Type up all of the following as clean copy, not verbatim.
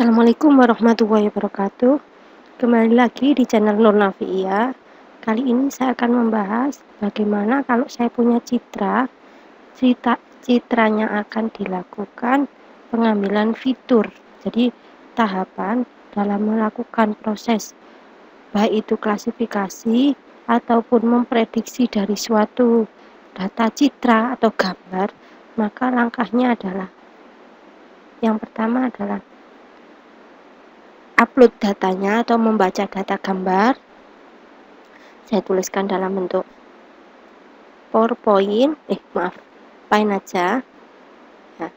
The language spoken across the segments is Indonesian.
Assalamualaikum warahmatullahi wabarakatuh. Kembali lagi di channel Nur Nafia. Kali ini saya akan membahas bagaimana kalau saya punya citranya akan dilakukan pengambilan fitur. Jadi tahapan dalam melakukan proses baik itu klasifikasi ataupun memprediksi dari suatu data citra atau gambar, maka langkahnya adalah yang pertama adalah upload datanya atau membaca data gambar. Saya tuliskan dalam bentuk PowerPoint, Paint aja. Nah,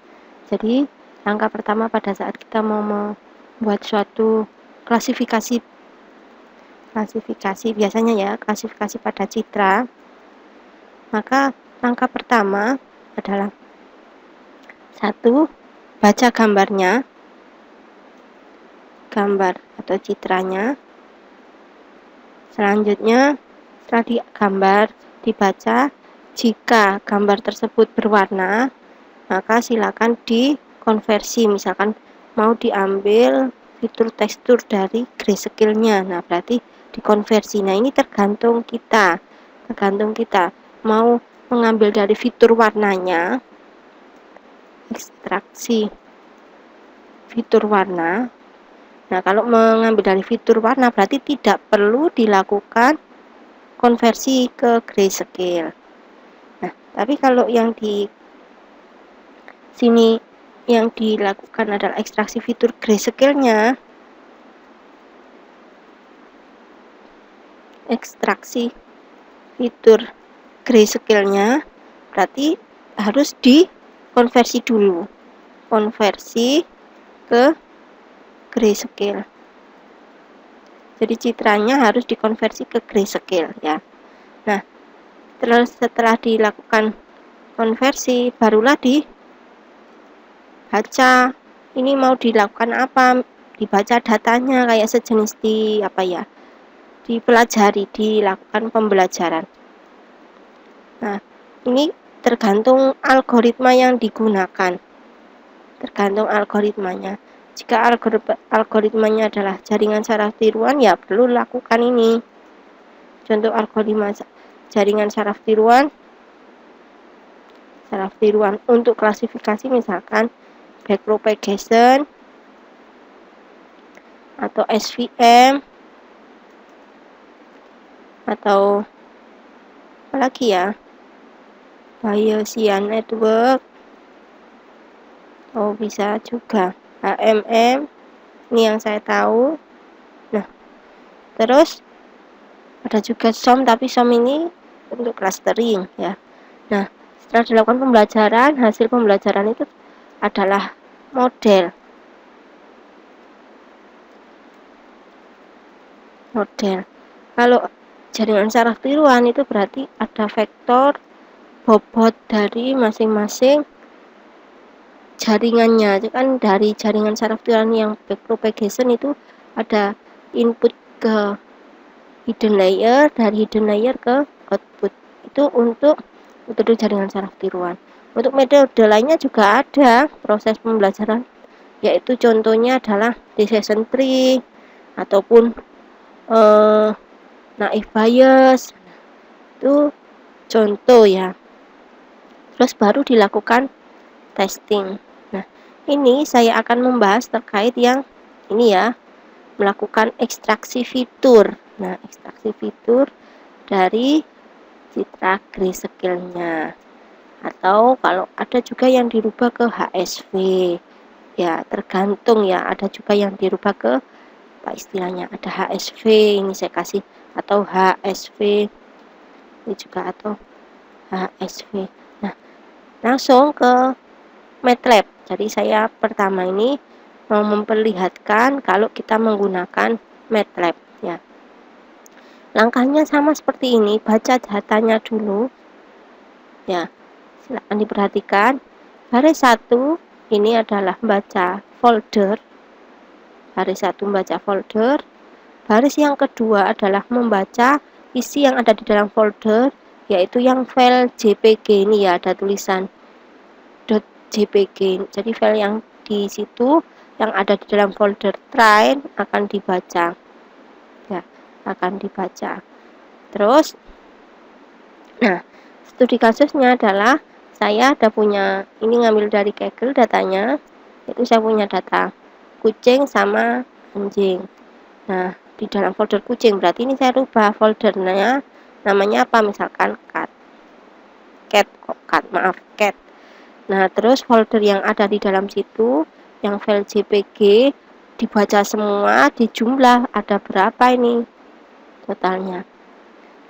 jadi langkah pertama pada saat kita mau membuat suatu klasifikasi biasanya ya, klasifikasi pada citra, maka langkah pertama adalah 1. Baca gambar atau citranya. Selanjutnya, setelah gambar dibaca, jika gambar tersebut berwarna, maka silakan dikonversi. Misalkan mau diambil fitur tekstur dari grayscale-nya, nah berarti dikonversi. Nah, ini tergantung kita mau mengambil dari fitur warnanya, ekstraksi fitur warna. Nah, kalau mengambil dari fitur warna berarti tidak perlu dilakukan konversi ke grayscale. Nah, tapi kalau yang di sini yang dilakukan adalah ekstraksi fitur grayscale-nya, berarti harus dikonversi dulu, konversi ke grayscale. Jadi citranya harus dikonversi ke grayscale ya. Nah, setelah dilakukan konversi, barulah dibaca. Ini mau dilakukan apa? Dibaca datanya kayak sejenis dilakukan pembelajaran. Nah, ini tergantung algoritma yang digunakan. Tergantung algoritmanya. Jika algoritmanya adalah jaringan saraf tiruan, ya perlu lakukan ini. Contoh algoritma jaringan saraf tiruan untuk klasifikasi misalkan backpropagation atau SVM atau apalagi ya, Bayesian network, bisa juga HMM, ini yang saya tahu. Nah, terus ada juga SOM, tapi SOM ini untuk clustering ya. Nah, setelah dilakukan pembelajaran, hasil pembelajaran itu adalah model. Kalau jaringan saraf tiruan itu berarti ada vektor bobot dari masing-masing jaringannya. Itu kan dari jaringan saraf tiruan yang backpropagation itu ada input ke hidden layer, dari hidden layer ke output. Itu untuk metode jaringan saraf tiruan. Untuk metode lainnya juga ada proses pembelajaran, yaitu contohnya adalah decision tree ataupun naive Bayes. Itu contoh ya. Terus baru dilakukan testing. Nah, ini saya akan membahas terkait yang ini ya, melakukan ekstraksi fitur. Nah, ekstraksi fitur dari citra grayscale-nya. Atau kalau ada juga yang dirubah ke HSV. Ya, tergantung ya, ada juga yang dirubah ke apa istilahnya, ada HSV, ini saya kasih, atau HSV. Ini juga atau HSV. Nah, langsung ke MATLAB. Jadi saya pertama ini mau memperlihatkan kalau kita menggunakan MATLAB ya. Langkahnya sama seperti ini, baca datanya dulu ya. Silakan diperhatikan. Baris 1 ini adalah baca folder. Baris 1 membaca folder. Baris yang kedua adalah membaca isi yang ada di dalam folder, yaitu yang file JPG. Ini ya, ada tulisan .jpg. Jadi file yang di situ yang ada di dalam folder train akan dibaca ya, akan dibaca. Terus nah, studi kasusnya adalah saya ada punya, ini ngambil dari Kaggle datanya, itu saya punya data kucing sama anjing. Nah, di dalam folder kucing berarti ini saya rubah foldernya, namanya apa, misalkan cat. Nah, terus folder yang ada di dalam situ yang file JPG dibaca semua, dijumlah ada berapa ini totalnya.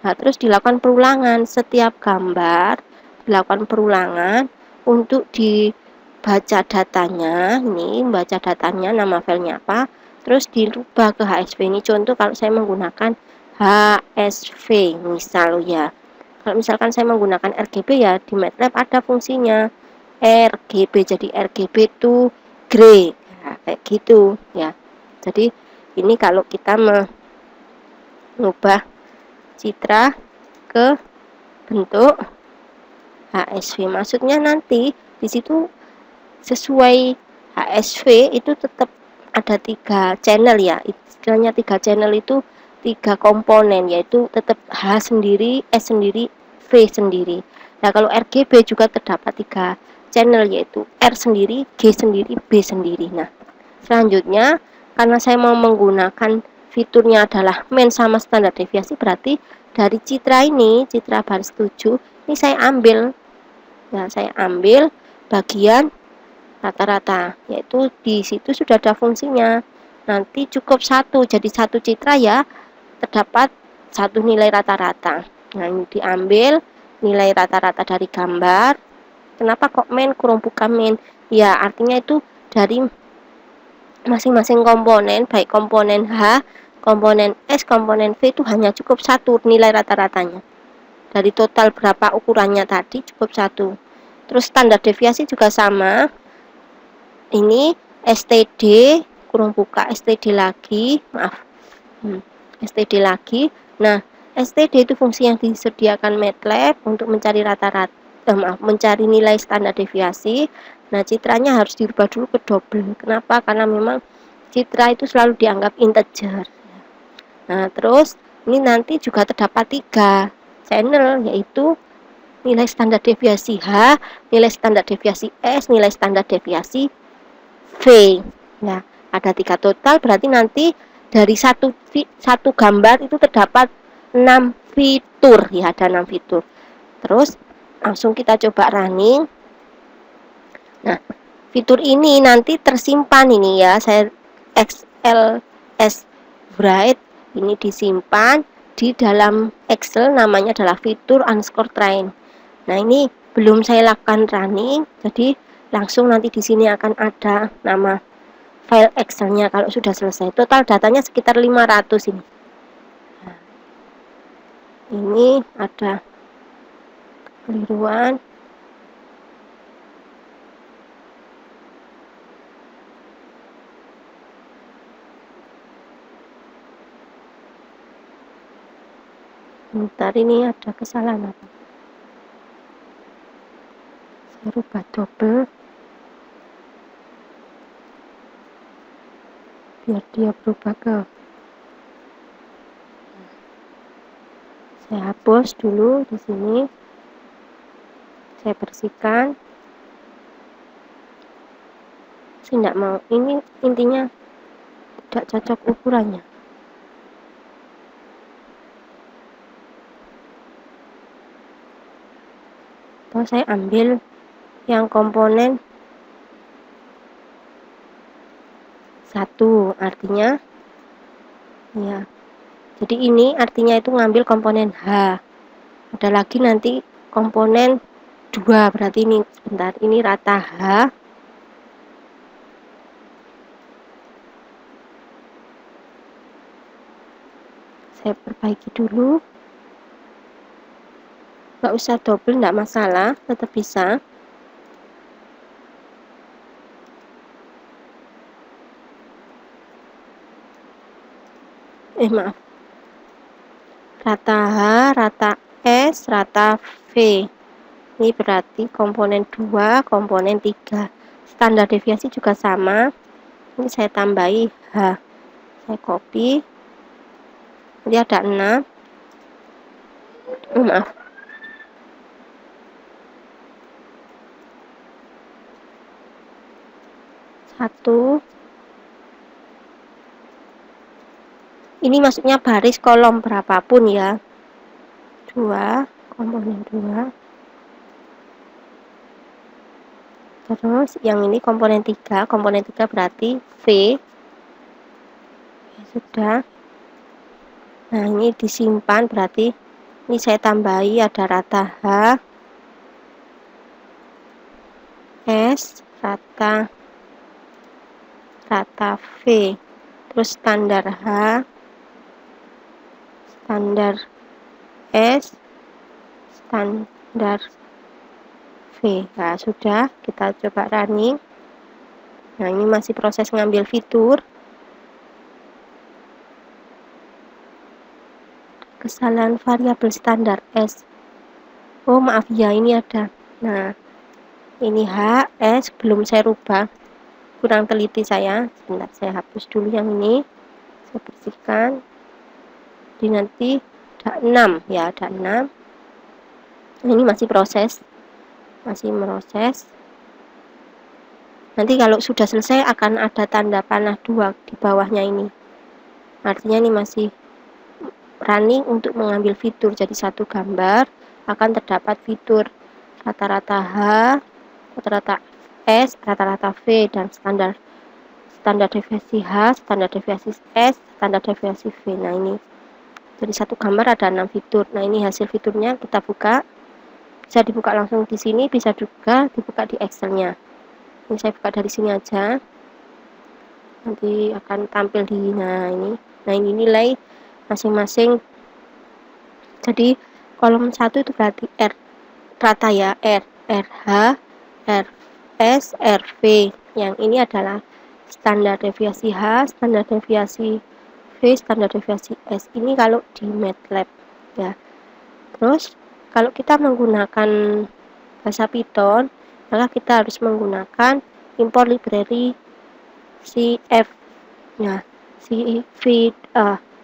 Nah, terus dilakukan perulangan, setiap gambar dilakukan perulangan untuk dibaca datanya. Ini membaca datanya, nama filenya apa, terus dirubah ke HSV. Ini contoh kalau saya menggunakan HSV misal ya. Kalau misalkan saya menggunakan RGB ya, di MATLAB ada fungsinya RGB, jadi RGB to gray, nah, kayak gitu ya. Jadi ini kalau kita mengubah citra ke bentuk HSV, maksudnya nanti di situ sesuai HSV itu tetap ada 3 channel ya, istilahnya 3 channel itu 3 komponen, yaitu tetap H sendiri, S sendiri, V sendiri. Nah, kalau RGB juga terdapat 3 channel, yaitu R sendiri, G sendiri, B sendiri. Nah, selanjutnya karena saya mau menggunakan fiturnya adalah main sama standar deviasi, berarti dari citra ini, citra baris 7 ini saya ambil ya, saya ambil bagian rata-rata, yaitu di situ sudah ada fungsinya. Nanti cukup satu, jadi satu citra ya terdapat satu nilai rata-rata. Nah, ini diambil nilai rata-rata dari gambar. Kenapa kok main kurung buka main? Ya, artinya itu dari masing-masing komponen, baik komponen H, komponen S, komponen V itu hanya cukup satu nilai rata-ratanya. Dari total berapa ukurannya tadi cukup satu. Terus standar deviasi juga sama. Ini STD kurung buka STD lagi, maaf, STD lagi. Nah, STD itu fungsi yang disediakan MATLAB untuk mencari mencari nilai standar deviasi. Nah, citranya harus dirubah dulu ke double. Kenapa? Karena memang citra itu selalu dianggap integer. Nah, terus ini nanti juga terdapat 3 channel, yaitu nilai standar deviasi H, nilai standar deviasi S, nilai standar deviasi V. Nah, ada 3 total, berarti nanti dari satu gambar itu terdapat 6 fitur ya, ada 6 fitur. Terus langsung kita coba running. Nah, fitur ini nanti tersimpan ini ya, saya XLS write ini disimpan di dalam Excel, namanya adalah fitur _train. Nah, ini belum saya lakukan running, jadi langsung nanti di sini akan ada nama file Excel-nya kalau sudah selesai. Total datanya sekitar 500 ini. Nah, ini ada keliruan. Bentar, ini ada kesalahan apa? Saya rubah double biar dia berubah ke, saya hapus dulu di sini, saya bersihkan. Saya tidak mau, ini intinya tidak cocok ukurannya. Atau saya ambil yang komponen 1, artinya ya, jadi ini artinya itu ngambil komponen H. Ada lagi nanti komponen 2, berarti ini sebentar, ini rata H. Saya perbaiki dulu. Nggak usah double, nggak masalah, tetap bisa. Maaf, rata H, rata S, rata V. Ini berarti komponen 2, komponen 3. Standar deviasi juga sama. Ini saya tambahi H, saya copy, nanti ada 6, maaf, 1, ini maksudnya baris kolom berapapun ya, 2, komponen 2, terus yang ini komponen 3 berarti V, ya, sudah. Nah ini disimpan, berarti ini saya tambahi ada rata H, S, rata V, terus standar H, standar S, standar V. Nah sudah, kita coba running. Nah ini masih proses ngambil fitur. Kesalahan variabel standar S. Oh maaf ya, ini ada. Nah ini H, S belum saya rubah, kurang teliti saya. Sebentar, saya hapus dulu yang ini, saya bersihkan. Jadi nanti ada 6 ya, ada 6. Ini masih proses, masih proses. Nanti kalau sudah selesai akan ada tanda panah 2 di bawahnya ini, artinya ini masih running untuk mengambil fitur. Jadi satu gambar akan terdapat fitur rata-rata H, rata-rata S, rata-rata V, dan standar deviasi H, standar deviasi S, standar deviasi V. Nah ini, jadi satu gambar ada 6 fitur. Nah ini hasil fiturnya, kita buka. Bisa dibuka langsung di sini, bisa juga dibuka di Excelnya. Ini saya buka dari sini aja. Nanti akan tampil di, nah ini nilai masing-masing. Jadi kolom 1 itu berarti R rata ya, RH, RS, RV. Yang ini adalah standar deviasi H, standar deviasi V, standar deviasi S. Ini kalau di MATLAB ya. Terus kalau kita menggunakan bahasa Python, maka kita harus menggunakan import library CF, ya,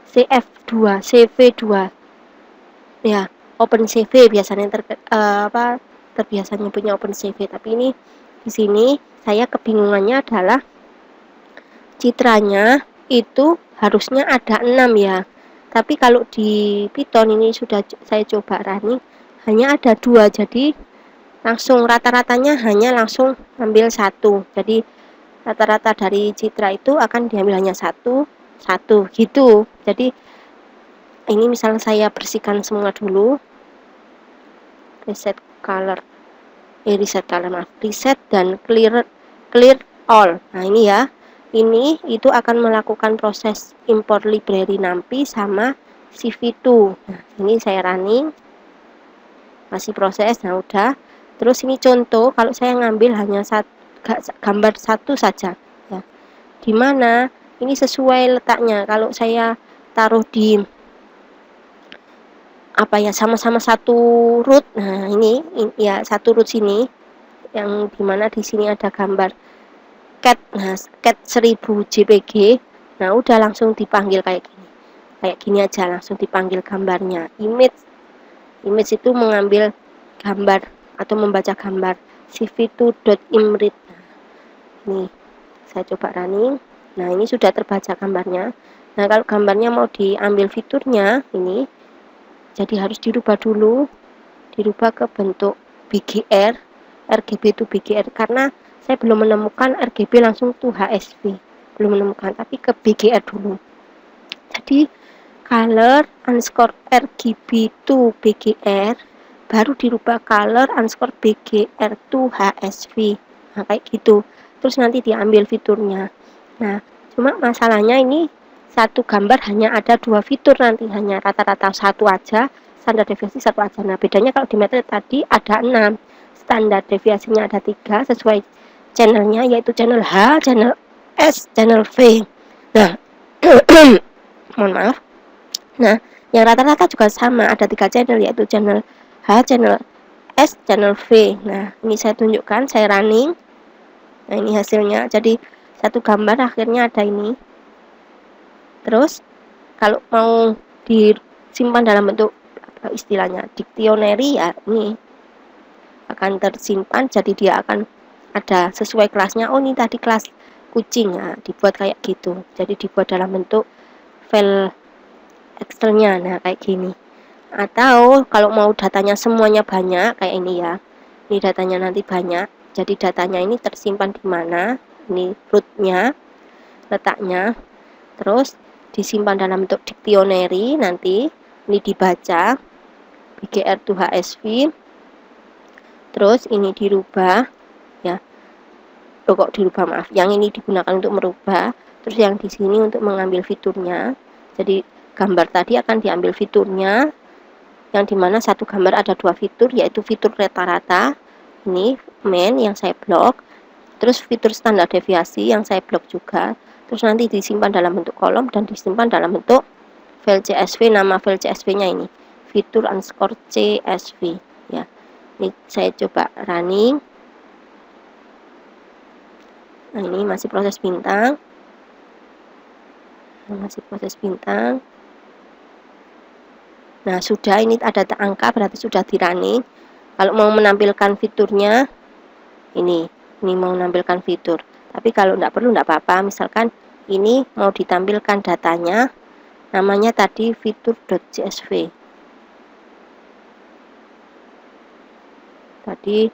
CF2, CV2, ya, OpenCV biasanya terbiasa nyebutnya OpenCV. Tapi ini di sini saya kebingungannya adalah citranya itu harusnya ada 6 ya. Tapi kalau di Python ini sudah saya coba running, hanya ada 2, jadi langsung rata-ratanya hanya langsung ambil 1. Jadi rata-rata dari citra itu akan diambil hanya satu gitu. Jadi ini misalnya saya bersihkan semua dulu, reset dan clear all. Nah ini ya, ini itu akan melakukan proses import library NumPy sama CV2. Nah ini saya running, masih proses. Nah udah, terus ini contoh kalau saya ngambil hanya gambar 1 saja ya, dimana ini sesuai letaknya. Kalau saya taruh di sama-sama satu root, nah ini ya satu root sini, yang dimana di sini ada gambar cat, nah cat 1000 JPG. Nah udah langsung dipanggil kayak gini aja, langsung dipanggil gambarnya. Image itu mengambil gambar atau membaca gambar cv2.imread. Nih saya coba running. Nah ini sudah terbaca gambarnya. Nah kalau gambarnya mau diambil fiturnya ini, jadi harus dirubah dulu, dirubah ke bentuk BGR, RGB to BGR, karena saya belum menemukan RGB langsung to HSV, belum menemukan, tapi ke BGR dulu. Jadi color underscore RGB to BGR, baru dirubah color underscore BGR to HSV. Nah kayak gitu, terus nanti diambil fiturnya. Nah cuma masalahnya ini satu gambar hanya ada 2 fitur, nanti hanya rata-rata 1 aja, standar deviasi 1 aja. Nah bedanya kalau di MATLAB tadi ada 6, standar deviasinya ada 3 sesuai channelnya, yaitu channel H, channel S, channel V. Nah mohon maaf. Nah yang rata-rata juga sama, ada 3 channel, yaitu channel H, channel S, channel V. Nah ini saya tunjukkan, saya running. Nah ini hasilnya. Jadi satu gambar akhirnya ada ini. Terus kalau mau disimpan dalam bentuk istilahnya dictionary, ya ini akan tersimpan, jadi dia akan ada sesuai kelasnya. Oh, ini tadi kelas kucing, nah, dibuat kayak gitu, jadi dibuat dalam bentuk file Excelnya. Nah, kayak gini. Atau kalau mau datanya semuanya banyak kayak ini ya, ini datanya nanti banyak, jadi datanya ini tersimpan di mana, ini rootnya, letaknya, terus disimpan dalam bentuk dictionary, nanti ini dibaca BGR2HSV, terus ini dirubah ya. Kok dirubah, maaf, yang ini digunakan untuk merubah, terus yang di sini untuk mengambil fiturnya. Jadi gambar tadi akan diambil fiturnya, yang dimana satu gambar ada dua fitur, yaitu fitur rata-rata, ini main yang saya blok, terus fitur standar deviasi yang saya blok juga, terus nanti disimpan dalam bentuk kolom dan disimpan dalam bentuk file CSV. Nama file CSV-nya ini fitur underscore CSV ya. Ini saya coba running. Nah, ini masih proses bintang. Nah, sudah, ini ada angka, berarti sudah di running. Kalau mau menampilkan fiturnya, ini mau menampilkan fitur. Tapi kalau tidak perlu, tidak apa-apa. Misalkan ini mau ditampilkan datanya, namanya tadi fitur.csv. Tadi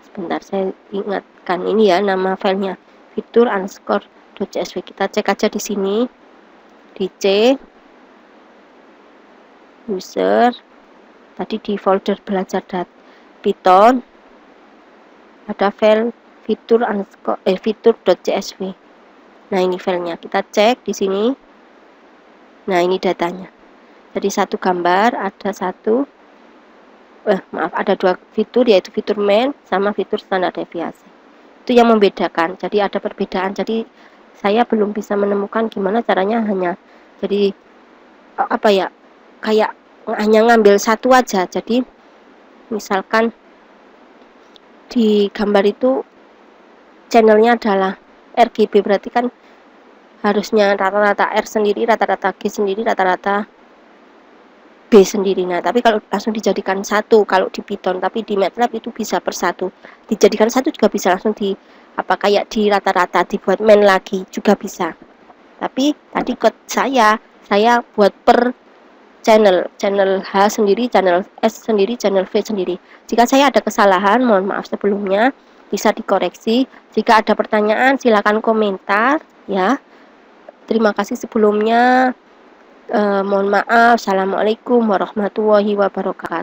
sebentar, saya ingatkan ini ya, nama filenya fitur underscore .csv. Kita cek aja di sini, di C user, tadi di folder belajar Python ada file fitur underscore fitur.csv. Nah, ini filenya, kita cek di sini. Nah, ini datanya. Jadi satu gambar ada ada dua fitur, yaitu fitur main sama fitur standar deviasi. Itu yang membedakan. Jadi ada perbedaan. Jadi saya belum bisa menemukan gimana caranya, hanya jadi apa ya, kayak hanya ngambil satu aja. Jadi misalkan di gambar itu channelnya adalah RGB, berarti kan harusnya rata-rata R sendiri, rata-rata G sendiri, rata-rata B sendiri. Nah, tapi kalau langsung dijadikan satu kalau di Python, tapi di MATLAB itu bisa per satu. Dijadikan satu juga bisa, langsung di kayak di rata-rata dibuat main lagi juga bisa. Tapi tadi code saya buat per channel H sendiri, channel S sendiri, channel V sendiri. Jika saya ada kesalahan, mohon maaf sebelumnya, bisa dikoreksi. Jika ada pertanyaan, silakan komentar ya. Terima kasih sebelumnya. Mohon maaf. Assalamualaikum warahmatullahi wabarakatuh.